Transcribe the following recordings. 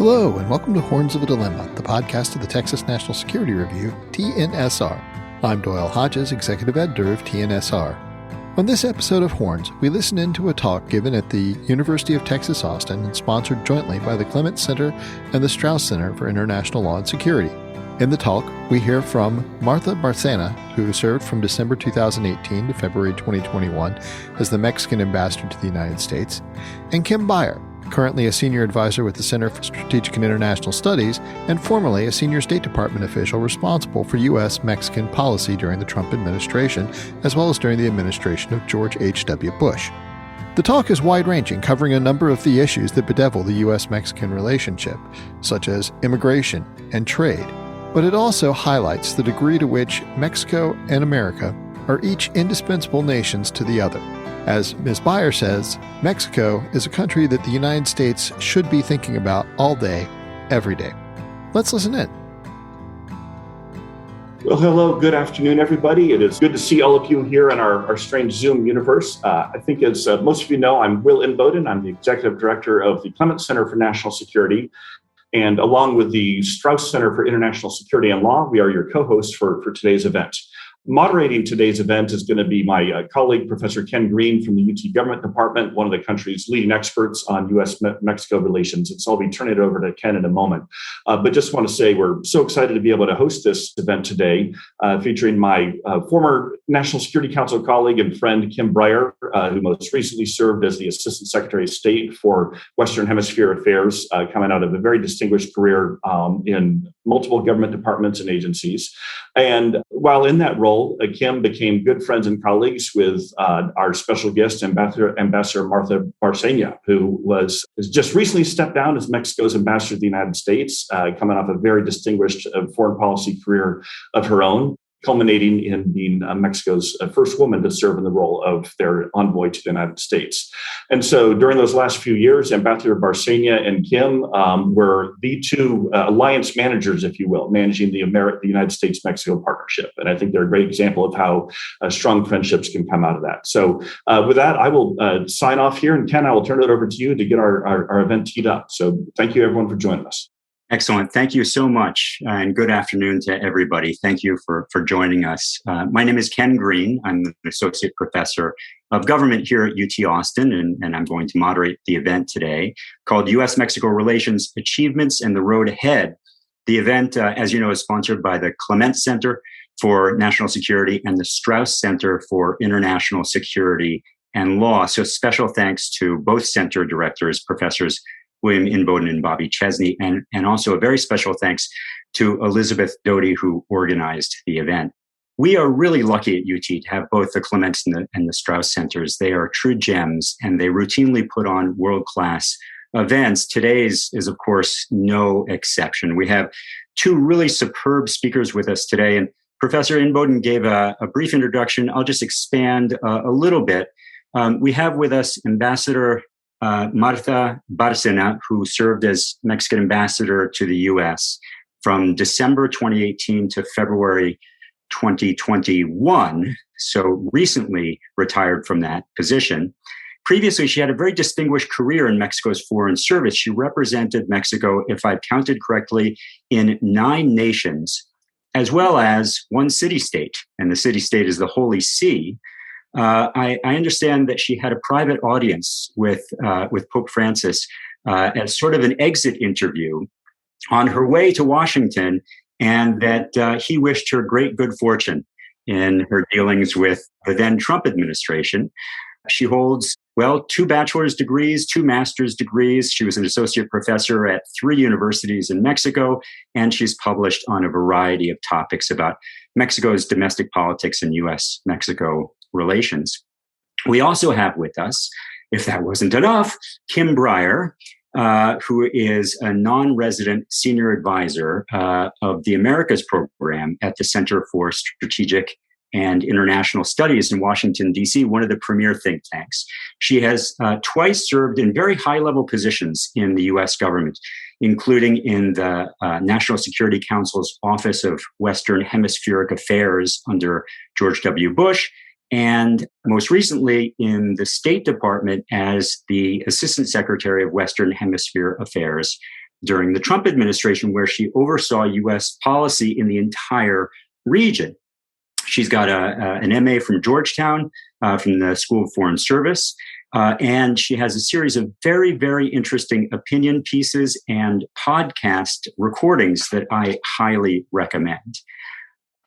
Hello, and welcome to Horns of a Dilemma, the podcast of the Texas National Security Review, TNSR. I'm Doyle Hodges, Executive Editor of TNSR. On this episode of Horns, we listen into a talk given at the University of Texas Austin and sponsored jointly by the Clements Center and the Strauss Center for International Law and Security. In the talk, we hear from Martha Bárcena, who served from December 2018 to February 2021 as the Mexican ambassador to the United States, and Kim Breier, currently a senior advisor with the Center for Strategic and International Studies and formerly a senior State Department official responsible for U.S. Mexican policy during the Trump administration, as well as during the administration of George H.W. Bush. The talk is wide-ranging, covering a number of the issues that bedevil the U.S. Mexican relationship, such as immigration and trade, but it also highlights the degree to which Mexico and America are each indispensable nations to the other. As Ms. Breier says, Mexico is a country that the United States should be thinking about all day, every day. Let's listen in. Well, hello, good afternoon, everybody. It is good to see all of you here in our strange Zoom universe. I think as most of you know, I'm Will Inboden. I'm the Executive Director of the Clements Center for National Security. And along with the Strauss Center for International Security and Law, we are your co-hosts for today's event. Moderating today's event is going to be my colleague, Professor Ken Green from the UT Government Department, one of the country's leading experts on U.S. Mexico relations. And so I'll be turning it over to Ken in a moment. But just want to say we're so excited to be able to host this event today, featuring my former National Security Council colleague and friend, Kim Breier, who most recently served as the Assistant Secretary of State for Western Hemisphere Affairs, coming out of a very distinguished career in multiple government departments and agencies. And while in that role, Kim became good friends and colleagues with our special guest, Ambassador Martha Bárcena, who has just recently stepped down as Mexico's ambassador to the United States, coming off a very distinguished foreign policy career of her own, culminating in being Mexico's first woman to serve in the role of their envoy to the United States. And so during those last few years, Ambassador Bárcena and Kim were the two alliance managers, if you will, managing the United States-Mexico partnership. And I think they're a great example of how strong friendships can come out of that. So with that, I will sign off here. And Ken, I will turn it over to you to get our event teed up. So thank you, everyone, for joining us. Excellent. Thank you so much. And good afternoon to everybody. Thank you for joining us. My name is Ken Green. I'm an associate professor of government here at UT Austin, and I'm going to moderate the event today called U.S. Mexico Relations Achievements and the Road Ahead. The event, as you know, is sponsored by the Clements Center for National Security and the Strauss Center for International Security and Law. So special thanks to both center directors, Professors William Inboden and Bobby Chesney, and also a very special thanks to Elizabeth Doty, who organized the event. We are really lucky at UT to have both the Clements and the Strauss Centers. They are true gems, and they routinely put on world-class events. Today's is, of course, no exception. We have two really superb speakers with us today, and Professor Inboden gave a brief introduction. I'll just expand a little bit. We have with us Ambassador Martha Bárcena, who served as Mexican ambassador to the U.S. from December 2018 to February 2021, so recently retired from that position. Previously, she had a very distinguished career in Mexico's foreign service. She represented Mexico, if I've counted correctly, in 9 nations, as well as one city-state, and the city-state is the Holy See. I understand that she had a private audience with Pope Francis as sort of an exit interview on her way to Washington, and that he wished her great good fortune in her dealings with the then Trump administration. She holds, 2 bachelor's degrees, 2 master's degrees. She was an associate professor at 3 universities in Mexico, and she's published on a variety of topics about Mexico's domestic politics and U.S.-Mexico relations. We also have with us, if that wasn't enough, Kim Breier, who is a non-resident senior advisor of the Americas program at the Center for Strategic and International Studies in Washington, D.C., one of the premier think tanks. She has twice served in very high-level positions in the U.S. government, including in the National Security Council's Office of Western Hemispheric Affairs under George W. Bush, and most recently in the State Department as the Assistant Secretary of Western Hemisphere Affairs during the Trump administration, where she oversaw U.S. policy in the entire region. She's got an MA from Georgetown, from the School of Foreign Service, and she has a series of very, very interesting opinion pieces and podcast recordings that I highly recommend.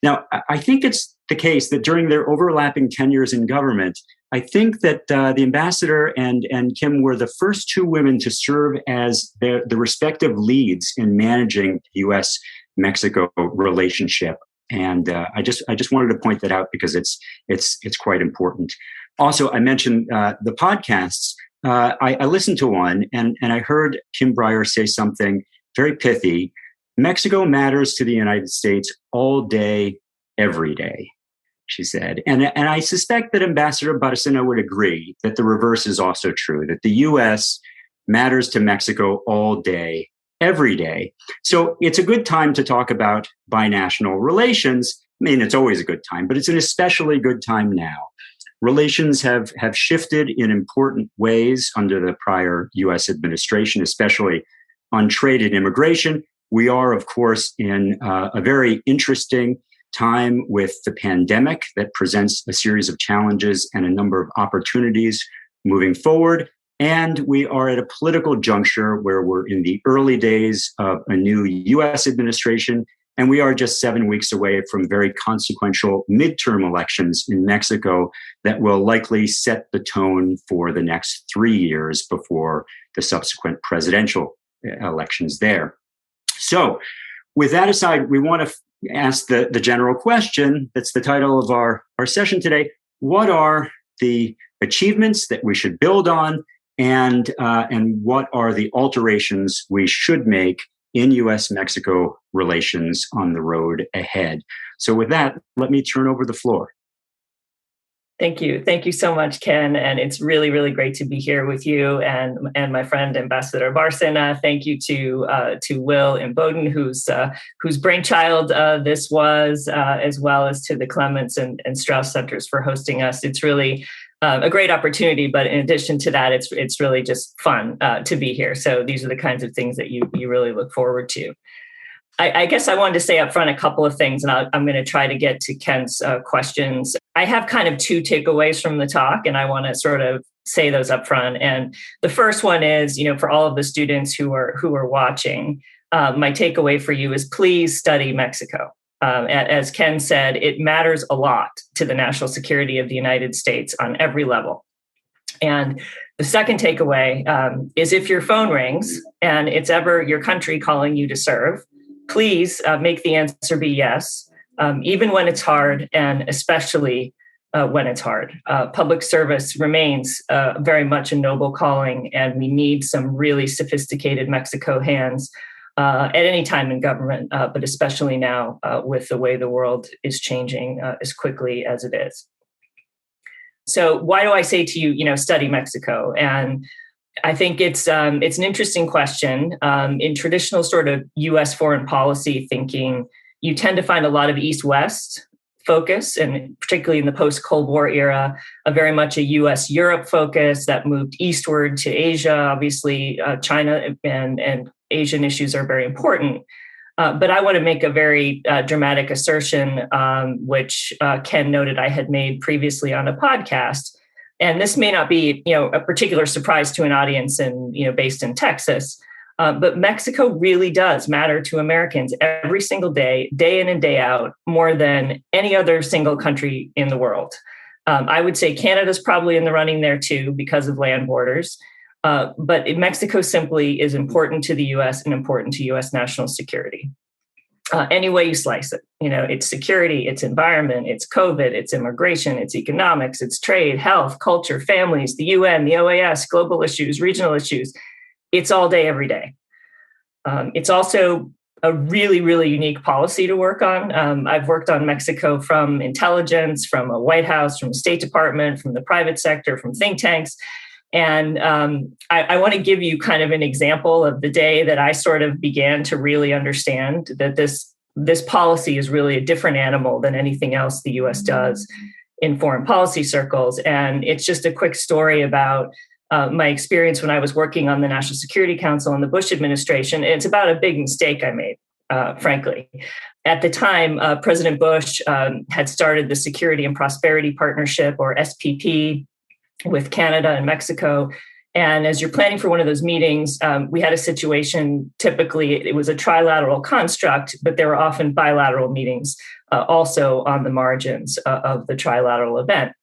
Now, I think it's the case that during their overlapping tenures in government, I think that the ambassador and Kim were the first two women to serve as the respective leads in managing the U.S.-Mexico relationship. And I just wanted to point that out because it's quite important. Also, I mentioned the podcasts. I listened to one and I heard Kim Breier say something very pithy. Mexico matters to the United States all day, every day, she said. And I suspect that Ambassador Bárcena would agree that the reverse is also true, that the U.S. matters to Mexico all day, every day. So it's a good time to talk about binational relations. I mean, it's always a good time, but it's an especially good time now. Relations have shifted in important ways under the prior U.S. administration, especially on trade and immigration. We are, of course, in a very interesting time with the pandemic that presents a series of challenges and a number of opportunities moving forward. And we are at a political juncture where we're in the early days of a new U.S. administration, and we are just 7 weeks away from very consequential midterm elections in Mexico that will likely set the tone for the next 3 years before the subsequent presidential elections there. So with that aside, we want to ask the general question that's the title of our session today. What are the achievements that we should build on, and what are the alterations we should make in U.S.-Mexico relations on the road ahead? So with that, let me turn over the floor. Thank you. Thank you so much, Ken. And it's really, really great to be here with you and my friend, Ambassador Bárcena. Thank you to Will in Bowdoin, whose brainchild this was, as well as to the Clements and Strauss Centers for hosting us. It's really a great opportunity, but in addition to that, it's really just fun to be here. So these are the kinds of things that you really look forward to. I guess I wanted to say up front a couple of things, and I'm going to try to get to Ken's questions. I have kind of two takeaways from the talk, and I want to sort of say those up front. And the first one is, for all of the students who are watching, my takeaway for you is please study Mexico. As Ken said, it matters a lot to the national security of the United States on every level. And the second takeaway is if your phone rings and it's ever your country calling you to serve, please make the answer be yes, even when it's hard, and especially when it's hard. Public service remains very much a noble calling, and we need some really sophisticated Mexico hands at any time in government, but especially now with the way the world is changing as quickly as it is. So why do I say to you, study Mexico? And I think it's an interesting question. In traditional sort of U.S. foreign policy thinking, you tend to find a lot of East-West focus, and particularly in the post-Cold War era, very much a U.S.-Europe focus that moved eastward to Asia. Obviously, China and Asian issues are very important. But I want to make a very dramatic assertion, which Ken noted I had made previously on a podcast. And this may not be, a particular surprise to an audience based in Texas, but Mexico really does matter to Americans every single day, day in and day out, more than any other single country in the world. I would say Canada's probably in the running there too because of land borders. But Mexico simply is important to the U.S. and important to U.S. national security. Any way you slice it, it's security, it's environment, it's COVID, it's immigration, it's economics, it's trade, health, culture, families, the UN, the OAS, global issues, regional issues. It's all day, every day. It's also a really, really unique policy to work on. I've worked on Mexico from intelligence, from a White House, from the State Department, from the private sector, from think tanks. And I want to give you kind of an example of the day that I sort of began to really understand that this policy is really a different animal than anything else the U.S. does in foreign policy circles. And it's just a quick story about my experience when I was working on the National Security Council in the Bush administration. It's about a big mistake I made, frankly. At the time, President Bush had started the Security and Prosperity Partnership, or SPP, with Canada and Mexico. And as you're planning for one of those meetings, we had a situation, typically it was a trilateral construct, but there were often bilateral meetings also on the margins of the trilateral event.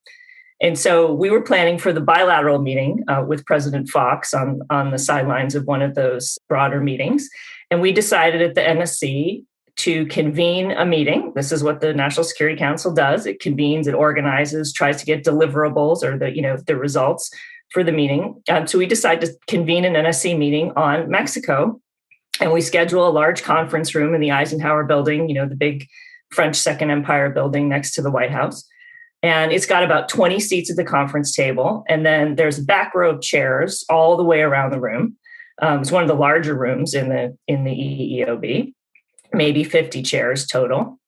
And so we were planning for the bilateral meeting with President Fox on the sidelines of one of those broader meetings. And we decided at the NSC to convene a meeting. This is what the National Security Council does. It convenes, it organizes, tries to get deliverables or the results for the meeting. So we decided to convene an NSC meeting on Mexico. And we schedule a large conference room in the Eisenhower building, the big French Second Empire building next to the White House. And it's got about 20 seats at the conference table. And then there's back row of chairs all the way around the room. It's one of the larger rooms in the EEOB, maybe 50 chairs total.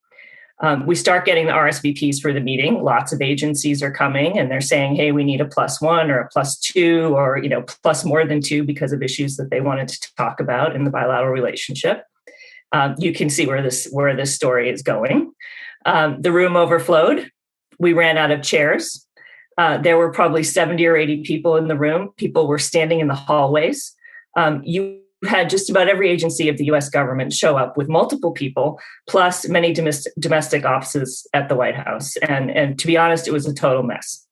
We start getting the RSVPs for the meeting. Lots of agencies are coming and they're saying, hey, we need a +1 or a +2 or, plus more than 2 because of issues that they wanted to talk about in the bilateral relationship. You can see where this story is going. The room overflowed. We ran out of chairs. There were probably 70 or 80 people in the room. People were standing in the hallways. You had just about every agency of the U.S. government show up with multiple people, plus many domestic offices at the White House. And to be honest, it was a total mess.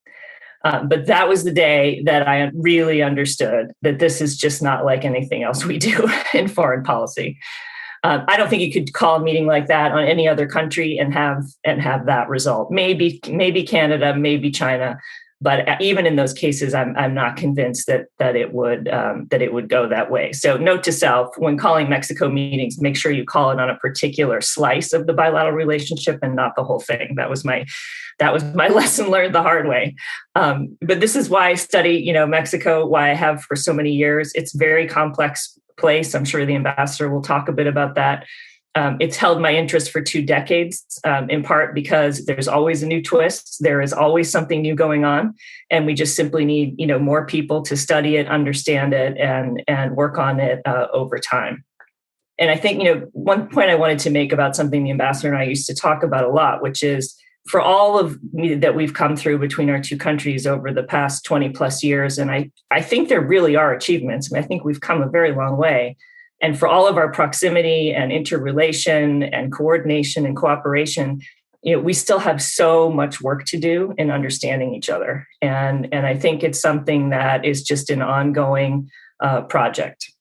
But that was the day that I really understood that this is just not like anything else we do in foreign policy. I don't think you could call a meeting like that on any other country and have that result. Maybe Canada, maybe China, but even in those cases, I'm not convinced that it would go that way. So note to self: when calling Mexico meetings, make sure you call it on a particular slice of the bilateral relationship and not the whole thing. That was my lesson learned the hard way. But this is why I study, Mexico. Why I have for so many years. It's a very complex place. I'm sure the ambassador will talk a bit about that. It's held my interest for 2 decades, in part because there's always a new twist. There is always something new going on. And we just simply need, more people to study it, understand it, and work on it over time. And I think, one point I wanted to make about something the ambassador and I used to talk about a lot, which is for all of that we've come through between our 2 countries over the past 20 plus years. And I think there really are achievements. I think we've come a very long way. And for all of our proximity and interrelation and coordination and cooperation, we still have so much work to do in understanding each other. And I think it's something that is just an ongoing project.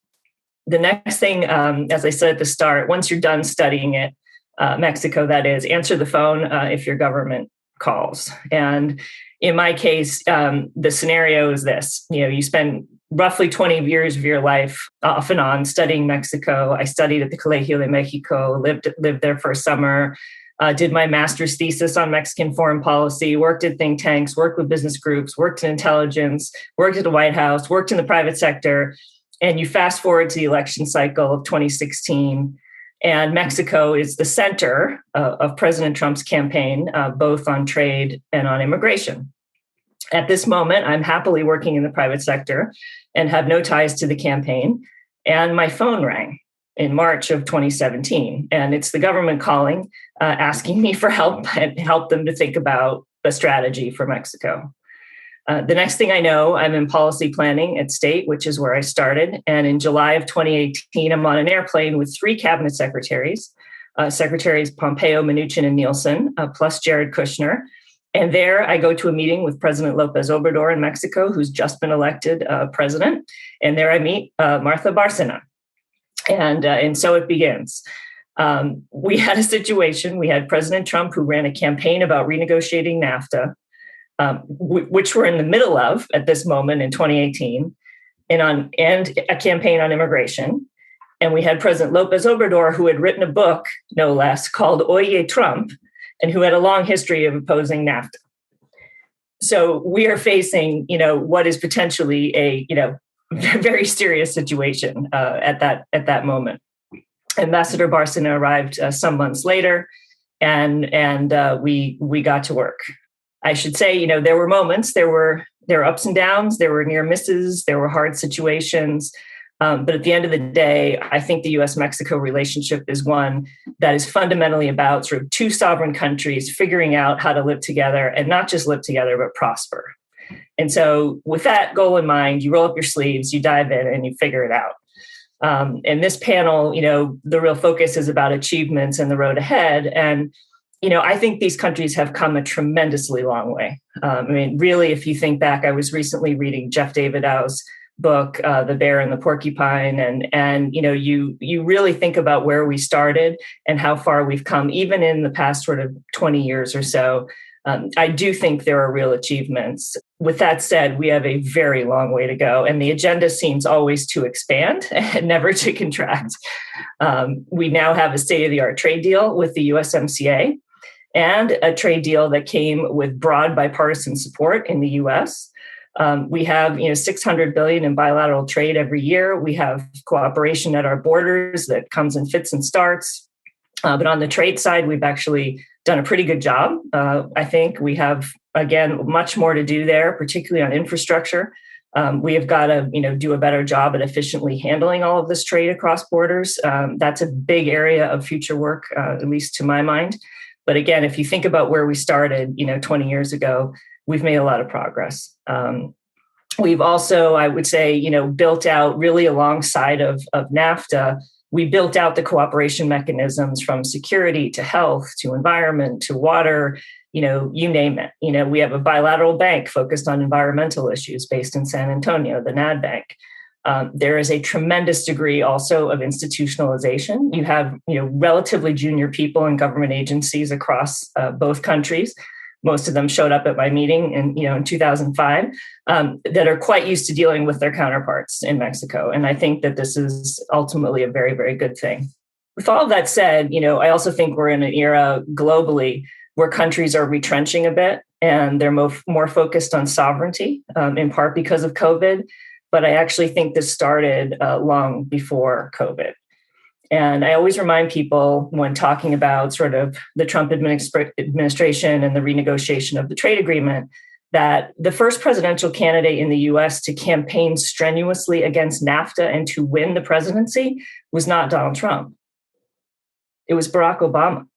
The next thing, as I said at the start, once you're done studying it, Mexico, that is, answer the phone if your government calls. And in my case, the scenario is this: you spend roughly 20 years of your life off and on studying Mexico. I studied at the Colegio de Mexico, lived there for a summer, did my master's thesis on Mexican foreign policy, worked at think tanks, worked with business groups, worked in intelligence, worked at the White House, worked in the private sector. And you fast forward to the election cycle of 2016. And Mexico is the center of President Trump's campaign, both on trade and on immigration. At this moment, I'm happily working in the private sector and have no ties to the campaign. And my phone rang in March of 2017. And it's the government calling, asking me for help and help them to think about a strategy for Mexico. The next thing I know, I'm in policy planning at State, which is where I started. And in July of 2018, I'm on an airplane with 3 cabinet secretaries, Secretaries Pompeo, Mnuchin, and Nielsen, plus Jared Kushner. And there I go to a meeting with President López Obrador in Mexico, who's just been elected president. And there I meet Martha Bárcena. And so it begins. We had a situation. We had President Trump, who ran a campaign about renegotiating NAFTA, which we're in the middle of at this moment in 2018, and a campaign on immigration. And we had President López Obrador, who had written a book, no less, called Oye Trump, and who had a long history of opposing NAFTA. So we are facing, what is potentially a, very serious situation at that moment. Ambassador Bárcena arrived some months later, and we got to work. I should say, there were moments, there were ups and downs, there were near misses, there were hard situations. But at the end of the day, I think the U.S. Mexico relationship is one that is fundamentally about sort of two sovereign countries figuring out how to live together, and not just live together, but prosper. And so with that goal in mind, you roll up your sleeves, you dive in, and you figure it out. And this panel, the real focus is about achievements and the road ahead. And I think these countries have come a tremendously long way. Really, if you think back, I was recently reading Jeff Davidow's book, The Bear and the Porcupine, and you really think about where we started and how far we've come, even in the past sort of 20 years or so. I do think there are real achievements. With that said, we have a very long way to go, and the agenda seems always to expand and never to contract. We now have a state-of-the-art trade deal with the USMCA, and a trade deal that came with broad bipartisan support in the U.S. We have, $600 billion in bilateral trade every year. We have cooperation at our borders that comes in fits and starts. But on the trade side, we've actually done a pretty good job. I think we have, again, much more to do there, particularly on infrastructure. We have got to, do a better job at efficiently handling all of this trade across borders. That's a big area of future work, at least to my mind. But again, if you think about where we started, 20 years ago, we've made a lot of progress. We've also, I would say, built out really alongside of NAFTA, we built out the cooperation mechanisms from security to health to environment to water, you name it. We have a bilateral bank focused on environmental issues based in San Antonio, the NAD Bank. There is a tremendous degree also of institutionalization. You have, relatively junior people in government agencies across both countries. Most of them showed up at my meeting in 2005 that are quite used to dealing with their counterparts in Mexico. And I think that this is ultimately a very, very good thing. With all of that said, I also think we're in an era globally where countries are retrenching a bit and they're more focused on sovereignty, in part because of COVID. But I actually think this started long before COVID. And I always remind people when talking about sort of the Trump administration and the renegotiation of the trade agreement, that the first presidential candidate in the US to campaign strenuously against NAFTA and to win the presidency was not Donald Trump. It was Barack Obama.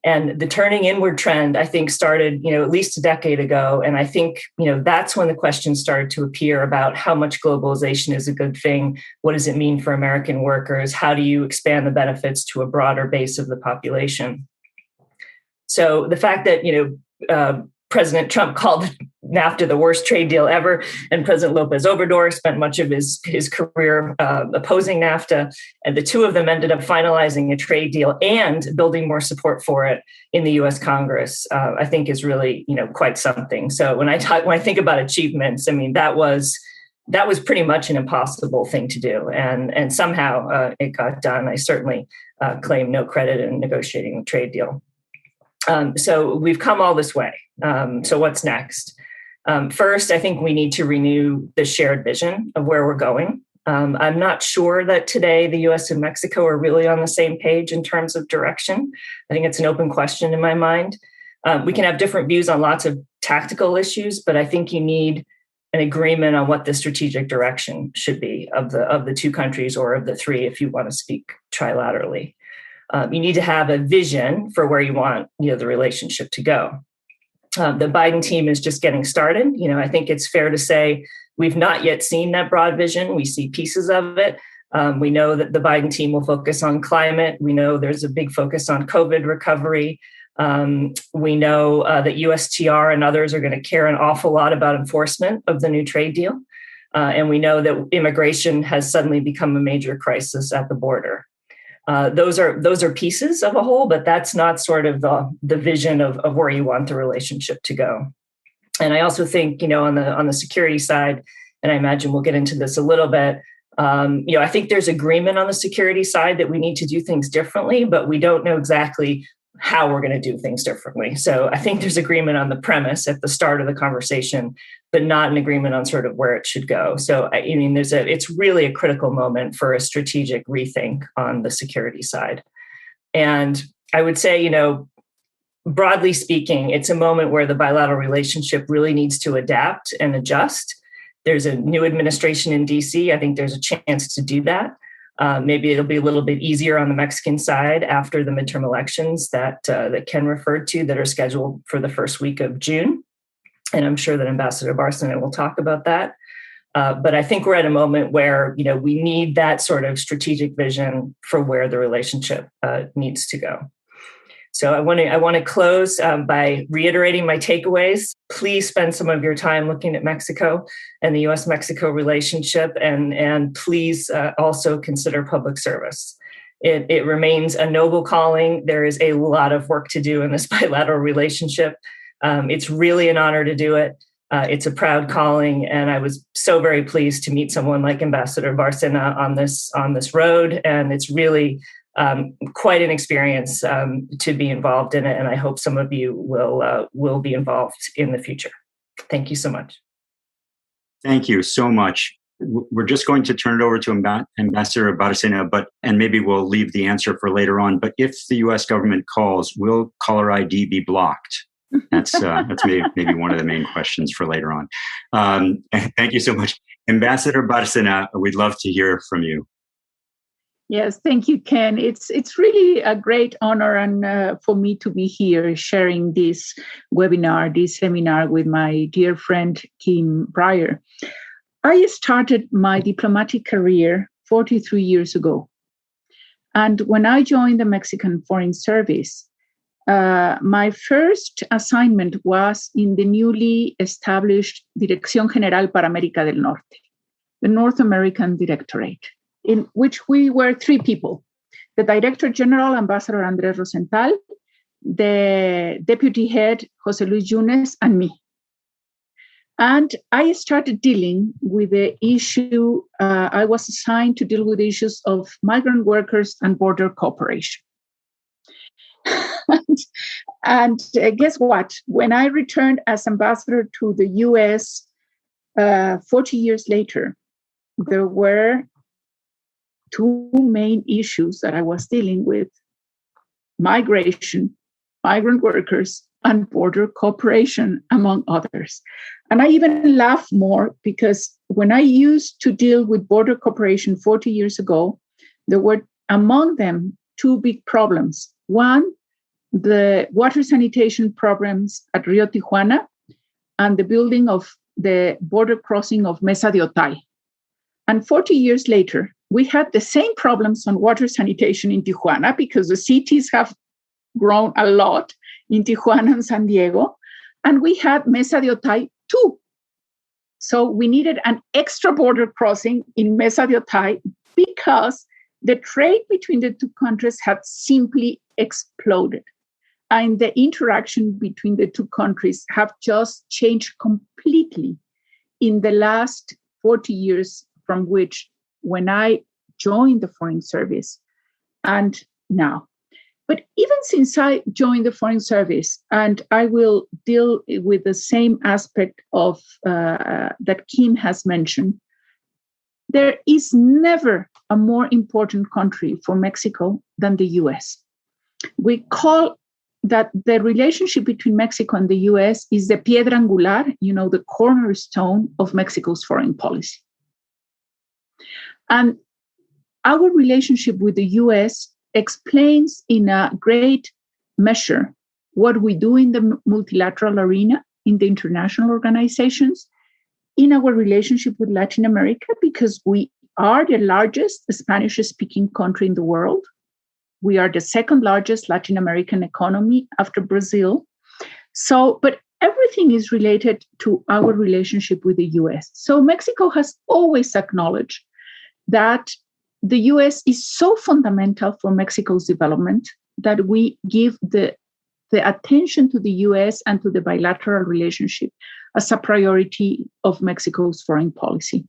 And the turning inward trend, I think, started, at least a decade ago. And I think, that's when the questions started to appear about how much globalization is a good thing. What does it mean for American workers? How do you expand the benefits to a broader base of the population? So the fact that, President Trump called NAFTA the worst trade deal ever, and President López Obrador spent much of his career opposing NAFTA, and the two of them ended up finalizing a trade deal and building more support for it in the U.S. Congress, I think is really, quite something. So when I think about achievements, that was pretty much an impossible thing to do, and somehow it got done. I certainly claim no credit in negotiating the trade deal. So we've come all this way. So what's next? First, I think we need to renew the shared vision of where we're going. I'm not sure that today the U.S. and Mexico are really on the same page in terms of direction. I think it's an open question in my mind. We can have different views on lots of tactical issues, but I think you need an agreement on what the strategic direction should be of the two countries, or of the three, if you want to speak trilaterally. You need to have a vision for where you want the relationship to go. The Biden team is just getting started. I think it's fair to say we've not yet seen that broad vision. We see pieces of it. We know that the Biden team will focus on climate. We know there's a big focus on COVID recovery. We know that USTR and others are going to care an awful lot about enforcement of the new trade deal. And we know that immigration has suddenly become a major crisis at the border. Those are pieces of a whole, but that's not sort of the vision of where you want the relationship to go. And I also think, on the security side, and I imagine we'll get into this a little bit, I think there's agreement on the security side that we need to do things differently, but we don't know exactly how we're going to do things differently. So I think there's agreement on the premise at the start of the conversation, but not an agreement on sort of where it should go. So it's really a critical moment for a strategic rethink on the security side. And I would say, broadly speaking, it's a moment where the bilateral relationship really needs to adapt and adjust. There's a new administration in DC. I think there's a chance to do that. Maybe it'll be a little bit easier on the Mexican side after the midterm elections that Ken referred to that are scheduled for the first week of June. And I'm sure that Ambassador Bárcena will talk about that. But I think we're at a moment where, we need that sort of strategic vision for where the relationship needs to go. So I want to close by reiterating my takeaways. Please spend some of your time looking at Mexico and the U.S. Mexico relationship, and please also consider public service. It remains a noble calling. There is a lot of work to do in this bilateral relationship. It's really an honor to do it. It's a proud calling, and I was so very pleased to meet someone like Ambassador Bárcena on this road, and it's really quite an experience to be involved in it, and I hope some of you will be involved in the future. Thank you so much. Thank you so much. We're just going to turn it over to Ambassador Bárcena, and maybe we'll leave the answer for later on. But if the U.S. government calls, will caller ID be blocked? That's maybe one of the main questions for later on. Thank you so much, Ambassador Bárcena. We'd love to hear from you. Yes, thank you, Ken. It's really a great honor and for me to be here sharing this seminar with my dear friend, Kim Breier. I started my diplomatic career 43 years ago. And when I joined the Mexican Foreign Service, my first assignment was in the newly established Dirección General para América del Norte, the North American Directorate, in which we were three people: the Director General, Ambassador Andrés Rosenthal, the Deputy Head, José Luis Yunes, and me. And I started dealing with the issue, I was assigned to deal with issues of migrant workers and border cooperation. and guess what? When I returned as ambassador to the U.S. 40 years later, there were two main issues that I was dealing with: migration, migrant workers, and border cooperation, among others. And I even laugh more because when I used to deal with border cooperation 40 years ago, there were among them two big problems. One, the water sanitation problems at Rio Tijuana and the building of the border crossing of Mesa de Otay. And 40 years later, we had the same problems on water sanitation in Tijuana because the cities have grown a lot in Tijuana and San Diego. And we had Mesa de Otay too. So we needed an extra border crossing in Mesa de Otay because the trade between the two countries had simply exploded. And the interaction between the two countries have just changed completely in the last 40 years from which when I joined the Foreign Service and now. But even since I joined the Foreign Service, and I will deal with the same aspect of that Kim has mentioned, there is never a more important country for Mexico than the U.S. We call that the relationship between Mexico and the U.S. is the piedra angular, the cornerstone of Mexico's foreign policy. And our relationship with the U.S. explains in a great measure what we do in the multilateral arena, in the international organizations, in our relationship with Latin America, because we are the largest Spanish-speaking country in the world. We are the second largest Latin American economy after Brazil. But everything is related to our relationship with the U.S. So Mexico has always acknowledged that the U.S. is so fundamental for Mexico's development that we give the attention to the U.S. and to the bilateral relationship as a priority of Mexico's foreign policy.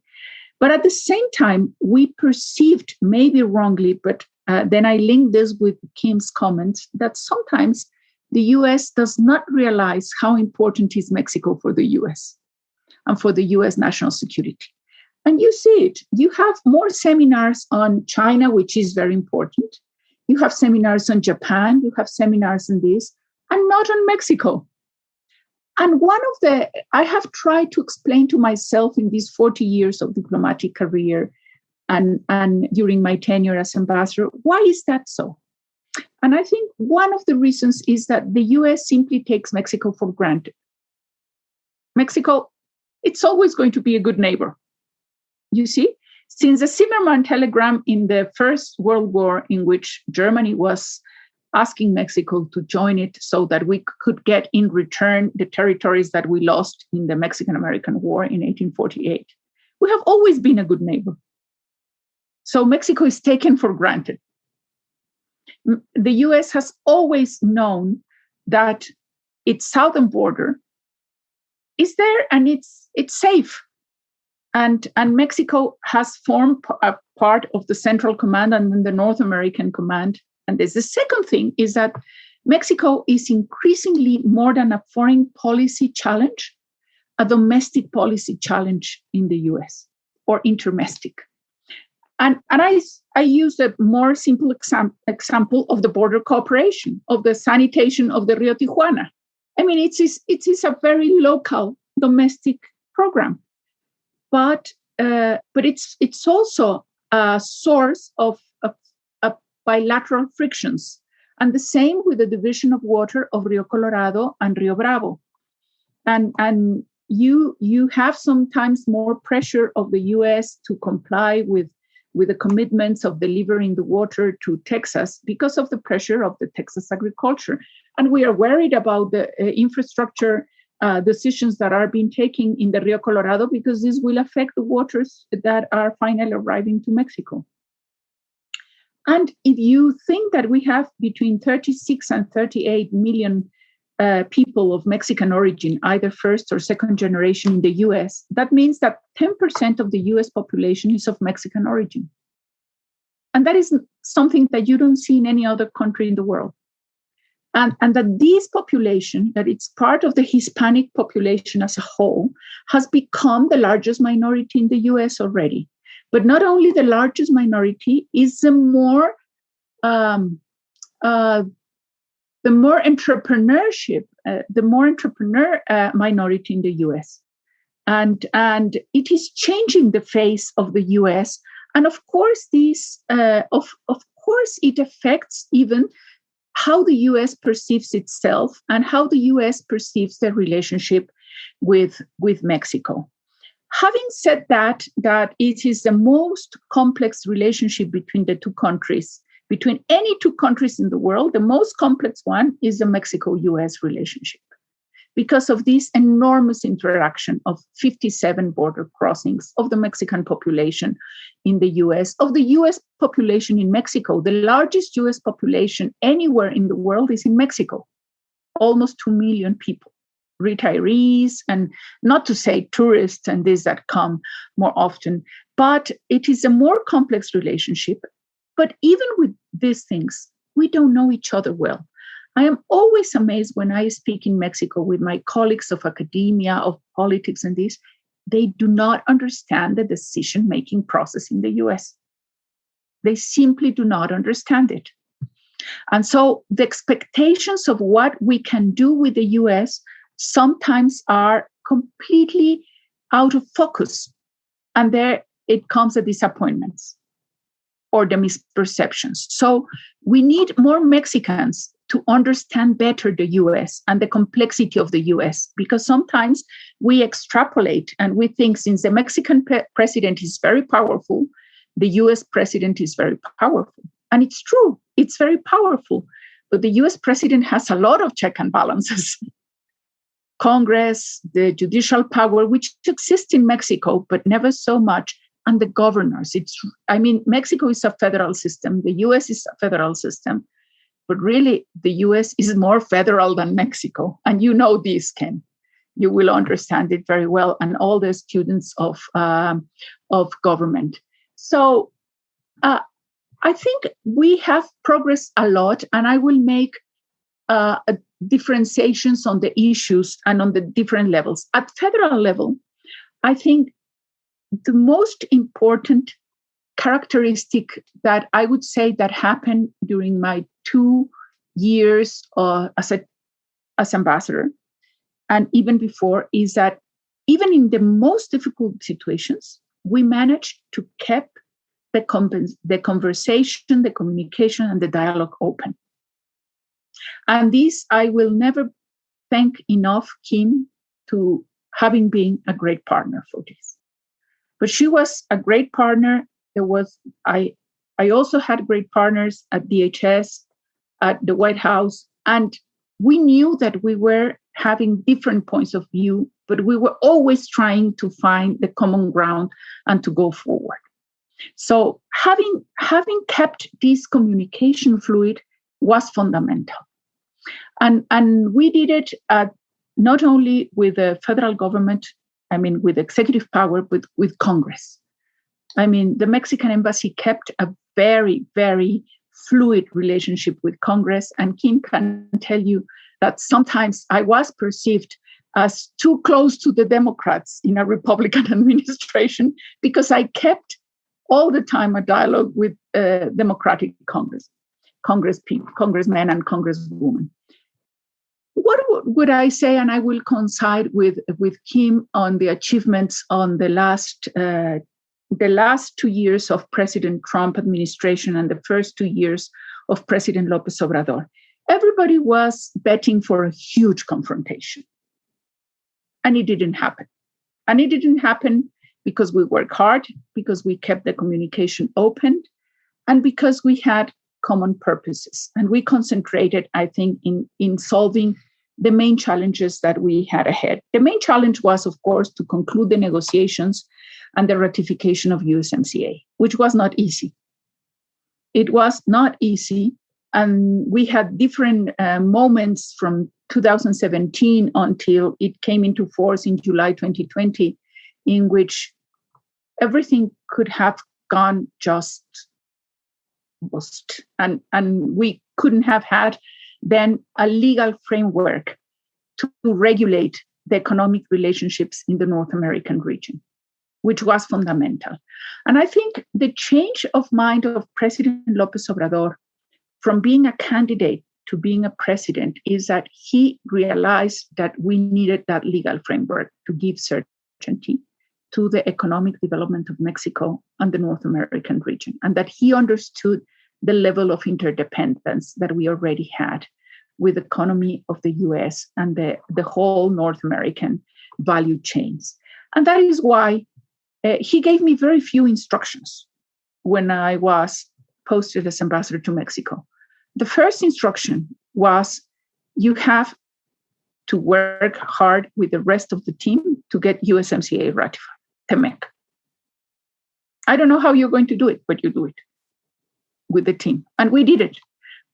But at the same time, we perceived, maybe wrongly, but then I link this with Kim's comments, that sometimes the U.S. does not realize how important is Mexico for the U.S. and for the U.S. national security. And you see it. You have more seminars on China, which is very important. You have seminars on Japan. You have seminars on this. and not on Mexico. And I have tried to explain to myself in these 40 years of diplomatic career and during my tenure as ambassador, why is that so? And I think one of the reasons is that the US simply takes Mexico for granted. Mexico, it's always going to be a good neighbor. You see, since the Zimmermann telegram in the First World War, in which Germany was asking Mexico to join it so that we could get in return the territories that we lost in the Mexican-American War in 1848, we have always been a good neighbor. So Mexico is taken for granted. The US has always known that its southern border is there and it's safe. And Mexico has formed a part of the Central Command and then the North American Command. And there's the second thing is that Mexico is increasingly more than a foreign policy challenge, a domestic policy challenge in the US or intermestic. And I use a more simple example of the border cooperation, of the sanitation of the Rio Tijuana. I mean, it is a very local domestic program, but it's also a source of bilateral frictions. And the same with the division of water of Rio Colorado and Rio Bravo. And you have sometimes more pressure of the US to comply with the commitments of delivering the water to Texas because of the pressure of the Texas agriculture. And we are worried about the infrastructure decisions that are being taken in the Rio Colorado because this will affect the waters that are finally arriving to Mexico. And if you think that we have between 36 and 38 million people of Mexican origin, either first or second generation in the US, that means that 10% of the US population is of Mexican origin. And that is something that you don't see in any other country in the world. And that this population, that it's part of the Hispanic population as a whole, has become the largest minority in the US already. But not only the largest minority, is the more entrepreneurship, the more entrepreneur minority in the US. And it is changing the face of the US. And of course, of course, it affects even how the US perceives itself and how the US perceives their relationship with Mexico. Having said that it is the most complex relationship between the two countries, between any two countries in the world, the most complex one is the Mexico-US relationship because of this enormous interaction of 57 border crossings of the Mexican population in the US, of the US population in Mexico. The largest US population anywhere in the world is in Mexico, almost 2 million people, retirees, and not to say tourists and these that come more often, but it is a more complex relationship. But even with these things, we don't know each other well. I am always amazed when I speak in Mexico with my colleagues of academia, of politics and this, they do not understand the decision-making process in the US. They simply do not understand it. And so the expectations of what we can do with the US sometimes are completely out of focus. And there it comes the disappointments or the misperceptions. So we need more Mexicans to understand better the US and the complexity of the US, because sometimes we extrapolate and we think since the Mexican president is very powerful, the US president is very powerful. And it's true, it's very powerful, but the US president has a lot of check and balances. Congress, the judicial power, which exists in Mexico, but never so much, and the governors. Mexico is a federal system, the US is a federal system, but really the US is more federal than Mexico. And you know this, Ken. You will understand it very well, and all the students of government. So I think we have progressed a lot, and I will make differentiations on the issues and on the different levels. At federal level, I think the most important characteristic that I would say that happened during my 2 years as a as ambassador, and even before, is that even in the most difficult situations, we managed to keep the conversation, the communication, and the dialogue open. And this, I will never thank enough Kim to having been a great partner for this. But she was a great partner. I also had great partners at DHS, at the White House, and we knew that we were having different points of view, but we were always trying to find the common ground and to go forward. So having kept this communication fluid was fundamental. And we did it not only with the federal government, with executive power, but with Congress. The Mexican embassy kept a very, very fluid relationship with Congress. And Kim can tell you that sometimes I was perceived as too close to the Democrats in a Republican administration because I kept all the time a dialogue with Democratic congressmen and congresswomen. What would I say? And I will coincide with Kim on the achievements on the last 2 years of President Trump administration and the first 2 years of President López Obrador. Everybody was betting for a huge confrontation. And it didn't happen. And it didn't happen because we worked hard, because we kept the communication open, and because we had common purposes. And we concentrated, I think, in solving the main challenges that we had ahead. The main challenge was, of course, to conclude the negotiations and the ratification of USMCA, which was not easy. It was not easy. And we had different moments from 2017 until it came into force in July 2020, in which everything could have gone just worst. And we couldn't have had then a legal framework to regulate the economic relationships in the North American region, which was fundamental. And I think the change of mind of President López Obrador from being a candidate to being a president is that he realized that we needed that legal framework to give certainty to the economic development of Mexico and the North American region, and that he understood the level of interdependence that we already had with the economy of the U.S. and the whole North American value chains. And that is why he gave me very few instructions when I was posted as ambassador to Mexico. The first instruction was, you have to work hard with the rest of the team to get USMCA ratified, TEMEC. I don't know how you're going to do it, but you do it with the team. And we did it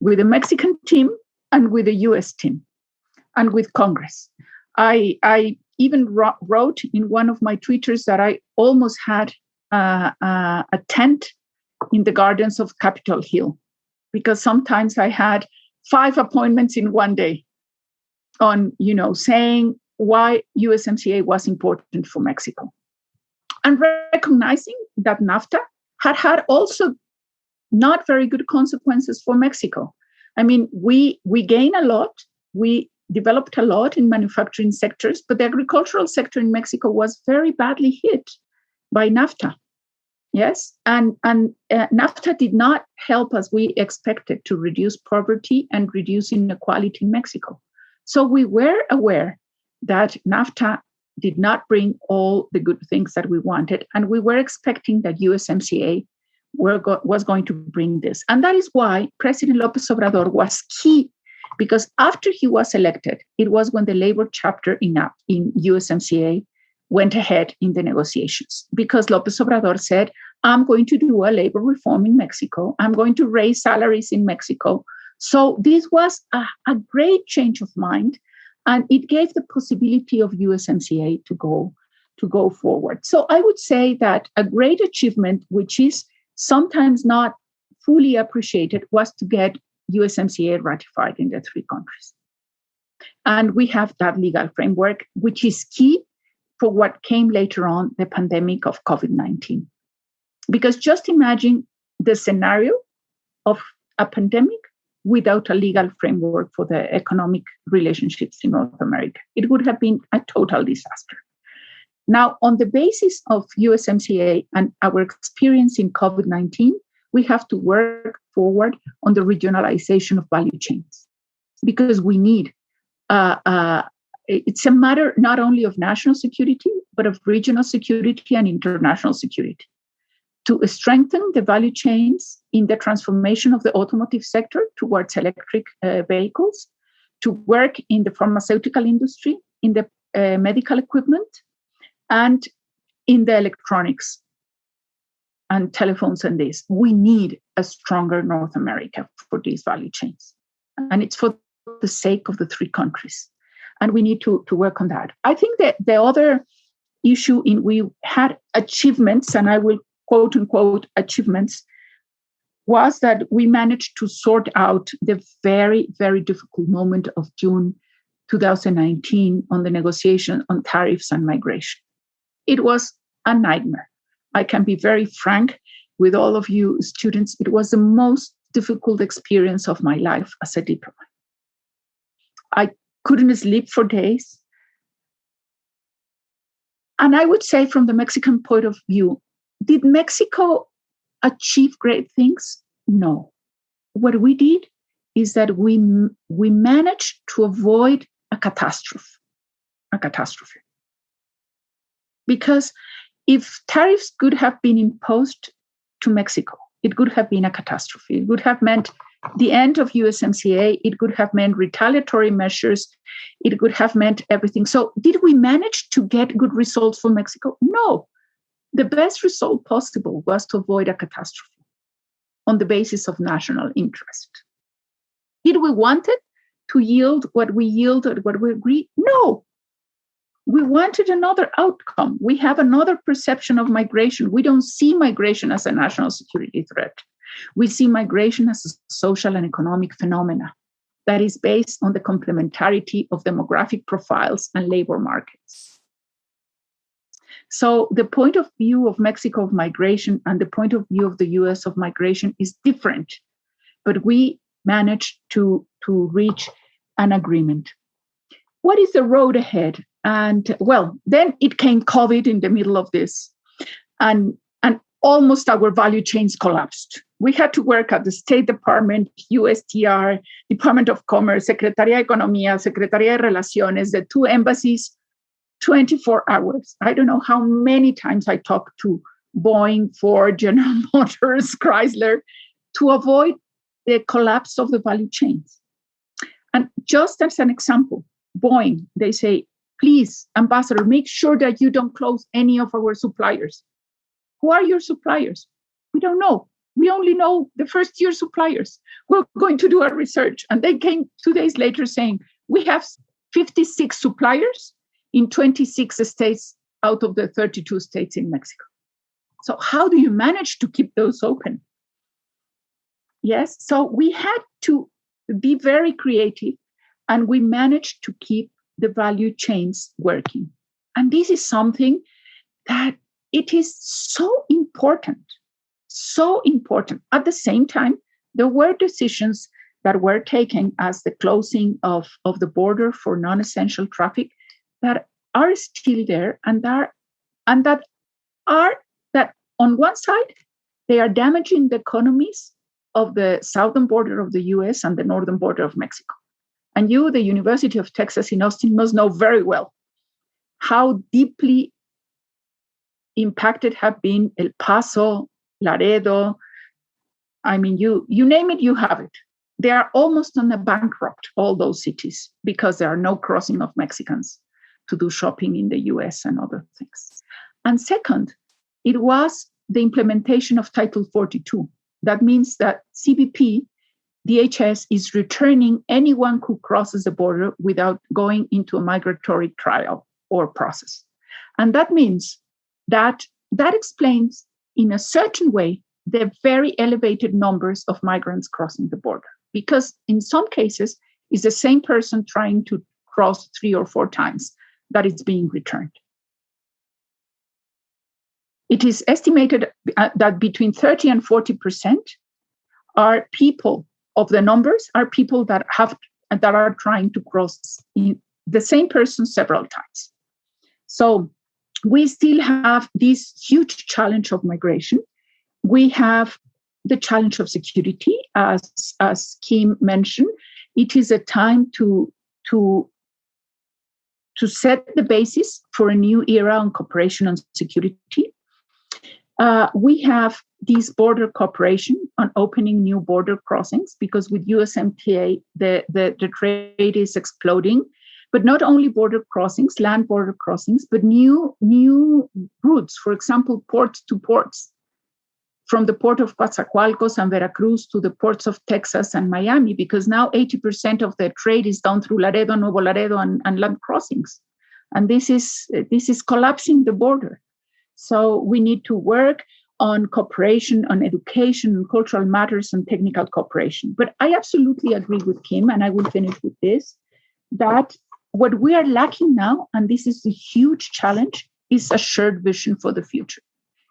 with the Mexican team and with the US team and with Congress. I even wrote in one of my Twitters that I almost had a tent in the gardens of Capitol Hill, because sometimes I had 5 appointments in one day on, saying why USMCA was important for Mexico. And recognizing that NAFTA had also not very good consequences for Mexico. We gained a lot. We developed a lot in manufacturing sectors, but the agricultural sector in Mexico was very badly hit by NAFTA. Yes, and NAFTA did not help as we expected to reduce poverty and reduce inequality in Mexico. So we were aware that NAFTA did not bring all the good things that we wanted, and we were expecting that USMCA was going to bring this. And that is why President López Obrador was key, because after he was elected, it was when the labor chapter in USMCA went ahead in the negotiations, because López Obrador said, I'm going to do a labor reform in Mexico. I'm going to raise salaries in Mexico. So this was a great change of mind, and it gave the possibility of USMCA to go forward. So I would say that a great achievement, which is sometimes not fully appreciated, was to get USMCA ratified in the 3 countries. And we have that legal framework, which is key for what came later on, the pandemic of COVID-19. Because just imagine the scenario of a pandemic without a legal framework for the economic relationships in North America. It would have been a total disaster. Now, on the basis of USMCA and our experience in COVID-19, we have to work forward on the regionalization of value chains because we need, it's a matter not only of national security, but of regional security and international security. To strengthen the value chains in the transformation of the automotive sector towards electric vehicles, to work in the pharmaceutical industry, in the medical equipment, and in the electronics and telephones and this. We need a stronger North America for these value chains. And it's for the sake of the three countries. And we need to work on that. I think that the other issue in we had achievements, and I will quote unquote achievements, was that we managed to sort out the very, very difficult moment of June 2019 on the negotiation on tariffs and migration. It was a nightmare. I can be very frank with all of you students. It was the most difficult experience of my life as a diplomat. I couldn't sleep for days. And I would say from the Mexican point of view, did Mexico achieve great things? No. What we did is that we managed to avoid a catastrophe. Because if tariffs could have been imposed to Mexico, it could have been a catastrophe. It would have meant the end of USMCA. It could have meant retaliatory measures. It could have meant everything. So did we manage to get good results for Mexico? No. The best result possible was to avoid a catastrophe on the basis of national interest. Did we want it to yield what we yielded, what we agreed? No. We wanted another outcome. We have another perception of migration. We don't see migration as a national security threat. We see migration as a social and economic phenomena that is based on the complementarity of demographic profiles and labor markets. So the point of view of Mexico of migration and the point of view of the US of migration is different, but we managed to reach an agreement. What is the road ahead? And well, then it came COVID in the middle of this, and almost our value chains collapsed. We had to work at the State Department, USTR, Department of Commerce, Secretaría de Economía, Secretaría de Relaciones, the two embassies, 24 hours. I don't know how many times I talked to Boeing, Ford, General Motors, Chrysler, to avoid the collapse of the value chains. And just as an example, Boeing, they say, please, Ambassador, make sure that you don't close any of our suppliers. Who are your suppliers? We don't know. We only know the first-year suppliers. We're going to do our research. And they came 2 days later saying, we have 56 suppliers in 26 states out of the 32 states in Mexico. So how do you manage to keep those open? Yes, so we had to be very creative, and we managed to keep the value chains working. And this is something that it is so important, so important. At the same time, there were decisions that were taken as the closing of the border for non-essential traffic that are still there and that on one side, they are damaging the economies of the southern border of the US and the northern border of Mexico. And you, the University of Texas in Austin, must know very well how deeply impacted have been El Paso, Laredo. I mean, you name it, you have it. They are almost on a bankrupt, all those cities, because there are no crossing of Mexicans to do shopping in the US and other things. And second, it was the implementation of Title 42. That means that CBP, DHS, is returning anyone who crosses the border without going into a migratory trial or process. And that means that explains in a certain way the very elevated numbers of migrants crossing the border. Because in some cases, it's the same person trying to cross 3 or 4 times that is being returned. It is estimated that between 30 and 40% are people of the numbers are people that are trying to cross the same person several times. So we still have this huge challenge of migration. We have the challenge of security, as Kim mentioned. It is a time to set the basis for a new era on cooperation on security. We have this border cooperation on opening new border crossings, because with USMCA, the trade is exploding. But not only border crossings, land border crossings, but new routes, for example, ports to ports, from the port of Coatzacoalcos and Veracruz to the ports of Texas and Miami, because now 80% of the trade is done through Laredo, Nuevo Laredo, and land crossings. And this is collapsing the border. So we need to work on cooperation, on education, on cultural matters, and technical cooperation. But I absolutely agree with Kim, and I will finish with this, that what we are lacking now, and this is a huge challenge, is a shared vision for the future,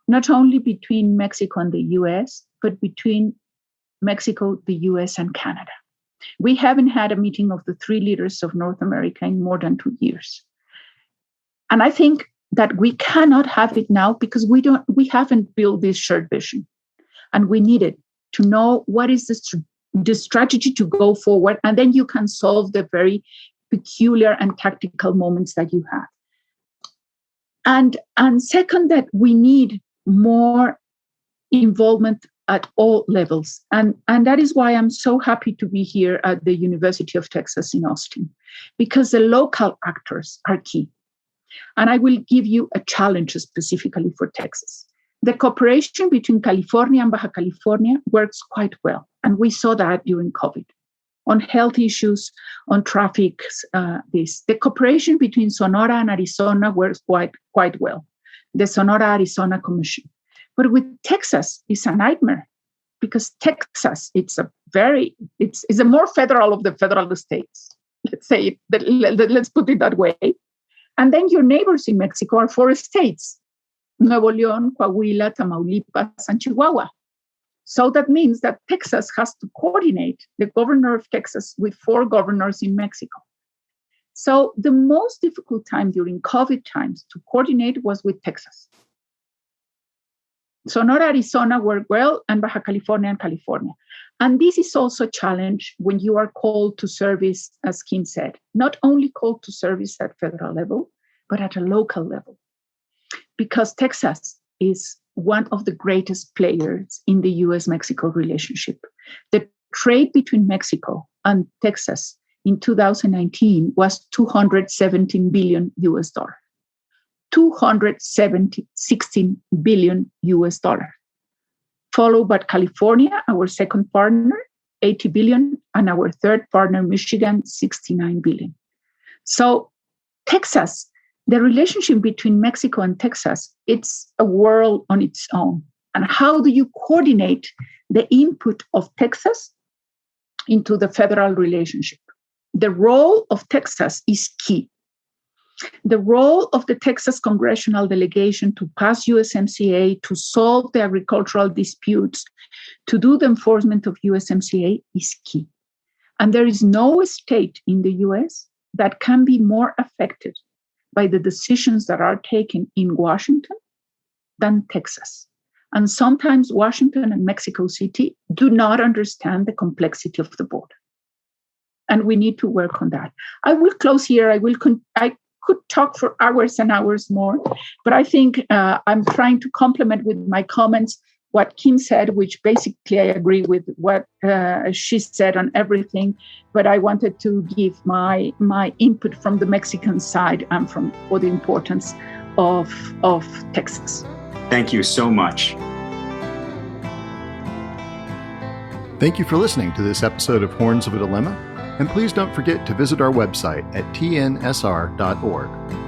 not only between Mexico and the US, but between Mexico, the US, and Canada. We haven't had a meeting of the 3 leaders of North America in more than 2 years. And I think that we cannot have it now because we haven't built this shared vision. And we need it to know what is the strategy to go forward. And then you can solve the very peculiar and tactical moments that you have. And second, that we need more involvement at all levels. And that is why I'm so happy to be here at the University of Texas in Austin, because the local actors are key. And I will give you a challenge specifically for Texas. The cooperation between California and Baja California works quite well. And we saw that during COVID. On health issues, on traffic, the cooperation between Sonora and Arizona works quite well. The Sonora-Arizona Commission. But with Texas, it's a nightmare, because Texas, it's a more federal of the federal states. Let's put it that way. And then your neighbors in Mexico are 4 states: Nuevo León, Coahuila, Tamaulipas, and Chihuahua. So that means that Texas has to coordinate the governor of Texas with 4 governors in Mexico. So the most difficult time during COVID times to coordinate was with Texas. Sonora, Arizona worked well, and Baja California and California. And this is also a challenge when you are called to service, as Kim said, not only called to service at federal level, but at a local level. Because Texas is one of the greatest players in the U.S. Mexico relationship. The trade between Mexico and Texas in 2019 was $217 billion. $216 billion, followed by California, our second partner, $80 billion, and our third partner, Michigan, $69 billion. So Texas, the relationship between Mexico and Texas, it's a world on its own. And how do you coordinate the input of Texas into the federal relationship? The role of Texas is key. The role of the Texas congressional delegation to pass USMCA, to solve the agricultural disputes, to do the enforcement of USMCA is key. And there is no state in the US that can be more affected by the decisions that are taken in Washington than Texas. And sometimes Washington and Mexico City do not understand the complexity of the border. And we need to work on that. I will close here. I could talk for hours and hours more, but I think I'm trying to complement with my comments what Kim said, which basically I agree with what she said on everything, but I wanted to give my input from the Mexican side and for the importance of Texas. Thank you so much. Thank you for listening to this episode of Horns of a Dilemma, and please don't forget to visit our website at tnsr.org.